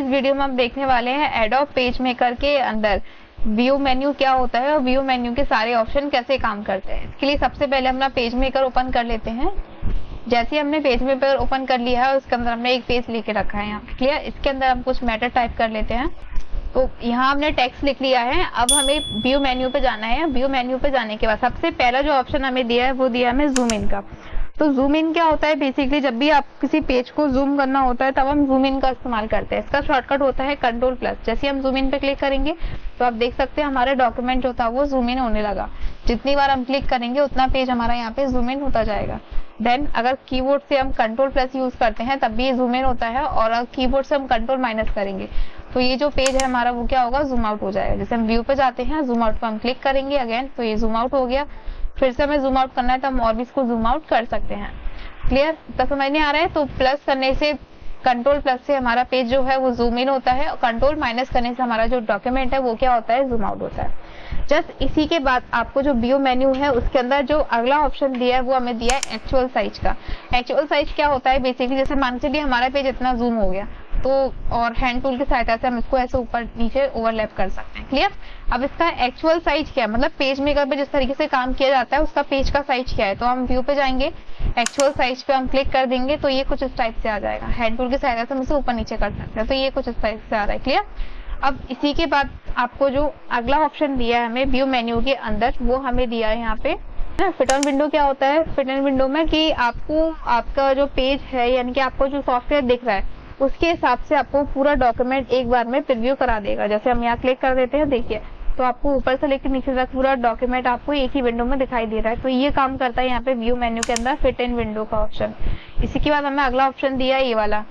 इस वीडियो में हम देखने वाले हैं एडोब पेज मेकर के अंदर व्यू मेन्यू क्या होता है और व्यू मेन्यू के सारे ऑप्शन कैसे काम करते हैं। इसके लिए सबसे पहले अपना पेज मेकर ओपन कर लेते हैं। जैसे हमने पेज मेकर ओपन कर लिया है उसके अंदर हमने एक पेज लेके रखा है यहाँ पे, क्लियर। इसके अंदर हम कुछ मैटर टाइप कर लेते हैं। तो यहाँ हमने टेक्स्ट लिख लिया है। अब हमें व्यू मेन्यू पे जाना है। व्यू मेन्यू पे जाने के बाद सबसे पहला जो ऑप्शन हमें दिया है वो दिया है हमें जूम इन का। तो जूम इन क्या होता है, बेसिकली जब भी आप किसी पेज को जूम करना होता है तब हम जूम इन का इस्तेमाल करते हैं। इसका शॉर्टकट होता है कंट्रोल+। जैसे हम जूम इन पे क्लिक करेंगे तो आप देख सकते हैं हमारे डॉक्यूमेंट जो था वो जूम इन होने लगा। जितनी बार हम क्लिक करेंगे उतना पेज हमारा यहाँ पे जूम इन होता जाएगा। देन अगर कीबोर्ड से हम कंट्रोल+ यूज करते हैं तब भी ये जूम इन होता है, और अगर कीबोर्ड से हम कंट्रोल- करेंगे तो ये जो पेज है हमारा वो क्या होगा, जूम आउट हो जाएगा। जैसे हम व्यू पे जाते हैं, जूम आउट पे हम क्लिक करेंगे अगेन तो ये जूम आउट हो गया। फिर से हमें जूम आउट करना है तो हम और भी इसको जूम आउट कर सकते हैं। क्लियर, तो समझ नहीं आ रहा है। तो प्लस करने से, कंट्रोल+ से हमारा पेज जो है वो जूम इन होता है, और कंट्रोल- करने से हमारा जो डॉक्यूमेंट है वो क्या होता है, जूम आउट होता है। जस्ट इसी के बाद आपको जो व्यू मेन्यू है उसके अंदर जो अगला ऑप्शन दिया है वो हमें दिया है एक्चुअल साइज का। एक्चुअल साइज क्या होता है, बेसिकली जैसे मान के चलिए हमारा पेज इतना जूम हो गया तो, और हैंड टूल की सहायता से हम इसको ऐसे ऊपर नीचे ओवरलैप कर सकते हैं। क्लियर। अब इसका एक्चुअल साइज क्या है, मतलब पेज मेकर पे जिस तरीके से काम किया जाता है उसका पेज का साइज क्या है। तो हम व्यू पे जाएंगे, एक्चुअल साइज पे हम क्लिक कर देंगे तो ये कुछ इस टाइप से आ जाएगा। हैंड टूल की सहायता से हम इसे ऊपर नीचे कर सकते हैं, तो ये कुछ इस टाइप से आ रहा है। क्लियर। अब इसी के बाद आपको जो अगला ऑप्शन दिया है हमें व्यू मेन्यू के अंदर, वो हमें दिया है यहाँ पे फिट ऑन विंडो। क्या होता है फिट ऑन विंडो में कि आपको आपका जो पेज है यानी कि आपको जो सॉफ्टवेयर दिख रहा है उसके हिसाब से आपको पूरा डॉक्यूमेंट एक बार में प्रीव्यू करा देगा। जैसे हम यहाँ क्लिक कर देते हैं, देखिए तो आपको ऊपर से लेकर नीचे तक पूरा डॉक्यूमेंट आपको एक ही विंडो में दिखाई दे रहा है। तो ये काम करता है यहाँ पे व्यू मेन्यू के अंदर फिट इन विंडो का ऑप्शन। इसी के बाद हमें अगला ऑप्शन दिया है ये वाला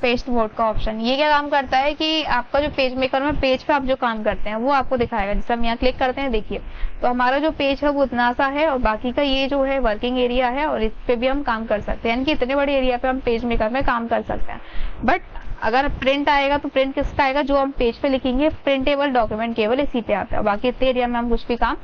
पेस्ट मोड का ऑप्शन। ये क्या काम करता है कि आपका जो पेज मेकर में पेज पे आप जो काम करते हैं वो आपको दिखाएगा। जैसे हम यहाँ क्लिक करते हैं, देखिए तो हमारा जो पेज है वो इतना सा है और बाकी का ये जो है वर्किंग एरिया है, और इस पे भी हम काम कर सकते हैं। यानी कि इतने बड़े एरिया पे हम पेज मेकर में काम कर सकते हैं। बट अगर प्रिंट आएगा तो प्रिंट किसका आएगा, जो हम पेज पे लिखेंगे प्रिंटेबल डॉक्यूमेंट केवल इसी पे आता है, बाकी इतने एरिया में हम कुछ भी काम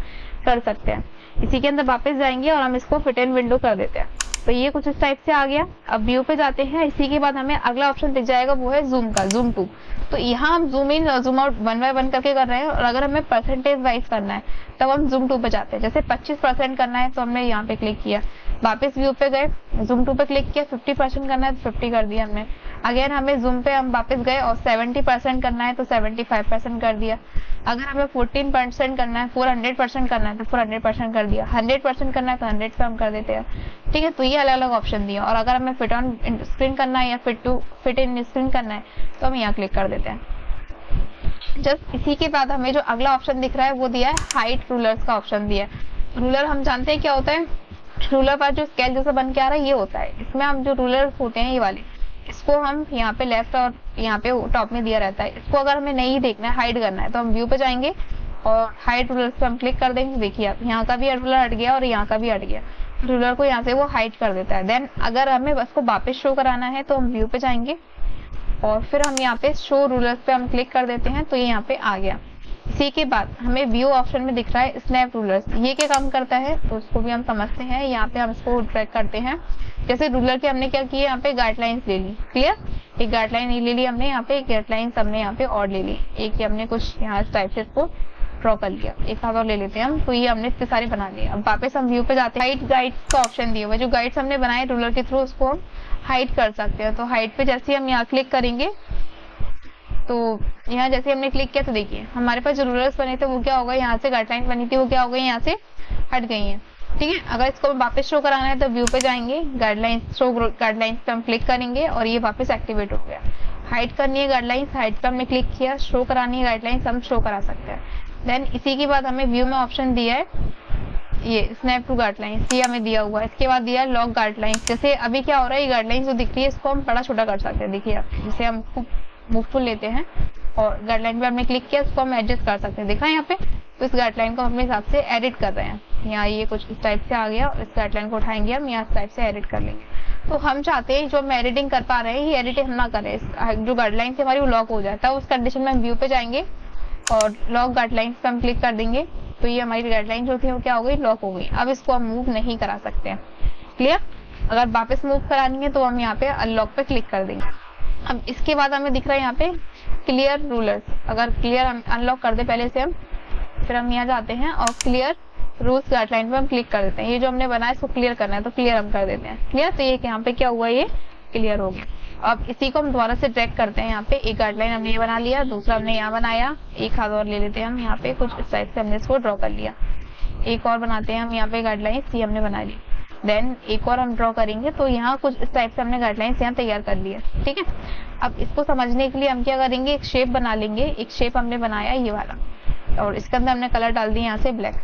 कर सकते हैं। इसी के अंदर वापस जाएंगे और हम इसको फिट इन विंडो कर देते हैं। तो ये कुछ इस टाइप से आ गया। अब व्यू पे जाते हैं, इसी के बाद हमें अगला ऑप्शन दिख जाएगा वो है जूम का, जूम टू। तो यहाँ हम zoom in zoom out 1 by 1 करके कर रहे हैं, और अगर हमें परसेंटेज वाइज करना है तब हम जूम टू पे जाते हैं। जैसे 25% करना है तो हमने यहाँ पे क्लिक किया, वापस व्यू पे गए, जूम टू पे क्लिक किया, 50% करना है तो 50 कर दिया हमने। अगेन हमें जूम पे हम वापस गए और 70% करना है तो 75% कर दिया। अगर हमें 14% करना है, 400% करना है तो 400% कर दिया। 100% करना है तो 100 पे हम कर देते हैं। ठीक है, तो ये अलग अलग ऑप्शन दिया। और अगर हमें फिट ऑन स्क्रीन करना है या फिट इन स्क्रीन करना है तो हम यहाँ क्लिक कर देते हैं। जस्ट इसी के बाद हमें जो अगला ऑप्शन दिख रहा है वो दिया है हाइट रूलर्स का ऑप्शन दिया है। रूलर हम जानते हैं क्या होता है, रूलर पर जो स्केल जैसा बन के आ रहा है ये होता है। इसमें हम जो रूलर होते हैं ये वाले, इसको हम यहाँ पे लेफ्ट और यहाँ पे टॉप में दिया रहता है। इसको अगर हमें नहीं देखना है, हाइड करना है, तो हम व्यू पे जाएंगे और हाइड रूलर पे हम क्लिक कर देंगे। देखिए आप यहाँ का भी रूलर हट गया और यहाँ का भी हट गया। रूलर को यहाँ से वो हाइड कर देता है। देन अगर हमें उसको वापस शो कराना है तो हम व्यू पे जाएंगे और फिर हम यहाँ पे शो रूलर पे हम क्लिक कर देते हैं, तो ये यहाँ पे आ गया। इसी के बाद हमें व्यू ऑप्शन में दिख रहा है स्नैप रूलर्स। ये क्या काम करता है तो उसको भी हम समझते हैं। यहाँ पे हम इसको ट्रैक करते हैं। जैसे रूलर के हमने क्या किया, यहाँ पे गाइडलाइंस ले ली। क्लियर, एक गाइडलाइन ले ली हमने, यहाँ पे एक गाइडलाइंस हमने यहाँ पे और ले ली। एक हमने कुछ यहाँ टाइप से इसको ड्रॉ कर लिया, एक साथ और ले लेते हैं हम। तो ये हमने इतने सारे बना लिए। अब वापस हम व्यू पे जाते हैं, गाइड्स का ऑप्शन दिया हुआ है। जो गाइड्स हमने बनाए रूलर के थ्रू उसको हम हाइड कर सकते हैं। तो हाइड पे जैसे हम यहाँ क्लिक करेंगे तो यहाँ जैसे हमने क्लिक किया तो देखिए हमारे पास जो रूलर्स बने थे वो क्या होगा, यहाँ से गाइडलाइन बनी थी वो क्या हो गई, यहाँ से हट गई हैं। ठीक है, अगर इसको वापस शो कराना है तो व्यू पे जाएंगे, गाइडलाइंस शो गाइडलाइंस पे हम क्लिक करेंगे और ये वापस एक्टिवेट हो गया। हाइड करनी है गाइडलाइंस, हाइड पे हमने क्लिक किया, शो करानी है गाइडलाइंस, हम शो करा सकते हैं। देन इसी के बाद हमें व्यू में ऑप्शन दिया है ये स्नैप टू गाइडलाइंस, ये हमें दिया हुआ है। इसके बाद दिया है लॉक गाइडलाइंस। जैसे अभी क्या हो रहा है, ये गाइडलाइंस जो दिख रही है इसको हम बड़ा छोटा कर सकते हैं। देखिए आप, जैसे हम मूव टूल लेते हैं और गाइडलाइन पे हमने क्लिक किया, इसको हम एडजस्ट कर सकते हैं। देखा यहाँ पे, तो इस गाइडलाइन को हम अपने हिसाब से एडिट कर रहे हैं। यहाँ ये कुछ इस टाइप से आ गया और इस गाइडलाइन को उठाएंगे हम, यहाँ इस टाइप से एडिट कर लेंगे। तो हम चाहते हैं जो हम एडिटिंग कर पा रहे हैं ये एडिटिंग हम ना करें, जो गाइडलाइन हमारी वो लॉक हो जाता है। उस कंडीशन में हम व्यू पे जाएंगे और लॉक गाइडलाइंस पे हम क्लिक कर देंगे, तो ये हमारी गाइडलाइन जो थी वो क्या हो गई, लॉक हो गई। अब इसको हम मूव नहीं करा सकते हैं। क्लियर। अगर वापस मूव करानी है तो हम यहाँ पे अनलॉक पे क्लिक कर देंगे। अब इसके बाद हमें दिख रहा है यहाँ पे क्लियर रूलर्स। अगर क्लियर अनलॉक कर दे पहले से हम, फिर हम यहाँ जाते हैं और क्लियर रूल्स गाइडलाइन पे हम क्लिक कर देते हैं। ये जो हमने बनाया इसको क्लियर करना है तो क्लियर हम कर देते हैं। क्लियर, तो ये यहाँ पे क्या हुआ, ये क्लियर हो गया। अब इसी को हम दोबारा से ट्रैक करते हैं। यहाँ पे एक गाइडलाइन हमने ये बना लिया, दूसरा हमने यहाँ बनाया, एक हाथ और ले लेते हैं हम, यहाँ पे कुछ इस टाइप से हमने इसको ड्रॉ कर लिया। एक और बनाते हैं हम, यहाँ पे गाइडलाइन सी हमने बना ली। देन एक और हम ड्रॉ करेंगे, तो यहाँ कुछ इस टाइप से हमने गाइडलाइंस यहाँ तैयार कर ली है। ठीक है, अब इसको समझने के लिए हम क्या करेंगे, एक शेप बना लेंगे। एक शेप हमने बनाया ये वाला, और इसके अंदर हमने कलर डाल दिया यहाँ से ब्लैक।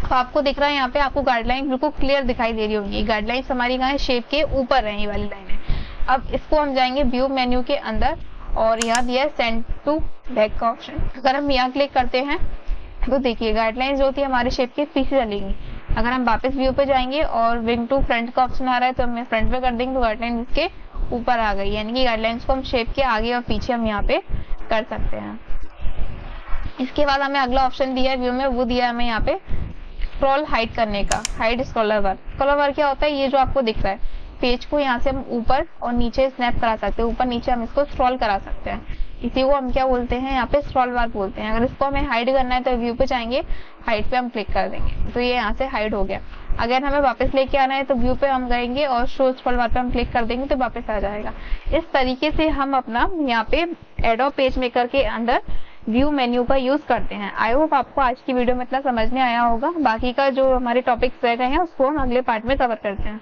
तो आपको दिख रहा है यहाँ पे आपको गाइडलाइन बिल्कुल क्लियर दिखाई दे रही होगी। गाइडलाइंस हमारी कहाँ है, शेप के ऊपर है ये वाली लाइन है। अब इसको हम जाएंगे व्यू मेन्यू के अंदर, और यहाँ दिया है सेंड टू बैक का ऑप्शन। अगर हम यहाँ क्लिक करते हैं तो देखिए गाइडलाइंस जो थी हमारे शेप के पीछे चलेंगी। अगर हम वापस व्यू पे जाएंगे और विंग टू फ्रंट का ऑप्शन आ रहा है तो हम फ्रंट पे कर देंगे तो गाइडलाइन इसके ऊपर आ गई। यानी कि गाइडलाइंस को हम शेप के आगे और पीछे हम यहाँ पे कर सकते हैं। इसके बाद हमें अगला ऑप्शन दिया है व्यू में, वो दिया है हमें यहाँ पे स्क्रॉल हाइड करने का, हाइड स्क्रॉलर बार। स्क्रॉलर बार क्या होता है, ये जो आपको दिख रहा है पेज को यहाँ से हम ऊपर और नीचे स्नैप करा सकते हैं, ऊपर नीचे हम इसको स्क्रॉल करा सकते हैं। इसी को हम क्या बोलते हैं, यहाँ पे स्क्रॉल बार बोलते हैं। अगर इसको हमें हाइड करना है तो व्यू पे जाएंगे, हाइड पे हम क्लिक कर देंगे तो ये यहाँ से हाइड हो गया। अगर हमें वापस लेके आना है तो व्यू पे हम जाएंगे और शो स्क्रॉल बार पे हम क्लिक कर देंगे तो वापस आ जाएगा। इस तरीके से हम अपना यहाँ पे एडोब पेज मेकर के अंदर व्यू मेन्यू का यूज करते हैं। आई होप आपको आज की वीडियो में इतना समझ में आया होगा। बाकी का जो हमारे टॉपिक्स रह गए हैं उसको हम अगले पार्ट में कवर करते हैं।